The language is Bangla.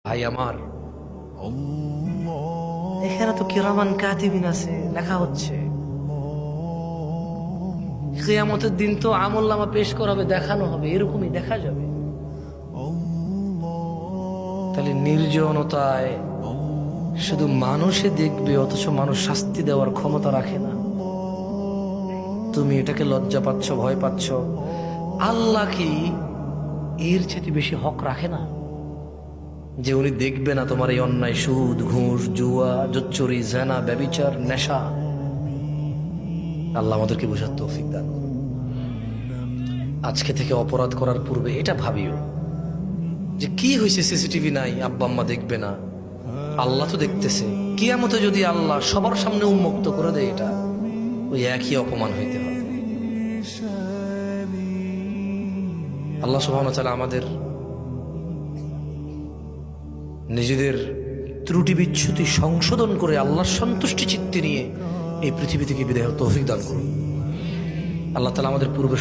ভাই আমার, এখানে তো কিরামান কাতিবিন আছে, লেখা হচ্ছে কিয়ামতের দিন তো আমলনামা পেশ করা হবে, দেখানো হবে, এরকমই দেখা যাবে। তাহলে নির্জনতায় শুধু মানুষে দেখবে, অথচ মানুষ শাস্তি দেওয়ার ক্ষমতা রাখে না। তুমি এটাকে লজ্জা পাচ্ছ, ভয় পাচ্ছ, আল্লাহ কি এর চেয়ে বেশি হক রাখে না যে উনি দেখবে না তোমার এই অন্যায়, সুদ, ঘুষ, জুয়া, জোচ্চুরি, জেনা, ব্যভিচার, নেশা? আল্লাহ আমাদেরকে বোঝার তৌফিক দান করুন। আজকে থেকে অপরাধ করার পূর্বে এটা ভাবিও যে কি হয়েছে, সিসিটিভি নাই, আব্বা আম্মা দেখবে না, আল্লাহ তো দেখতেছে। কিয়ামতে যদি আল্লাহ সবার সামনে উন্মুক্ত করে দেয়, এটা ওই একই অপমান হইতে হবে। আল্লাহ সুবহানাহু ওয়া তাআলা আমাদের নিজেদের ত্রুটি বিচ্যুতি সংশোধন করে আল্লাহর সন্তুষ্টি চিত্তে নিয়ে এই পৃথিবী থেকে বিদায় তৌফিক দান করুন। আল্লাহ তাআলা আমাদের পূর্বে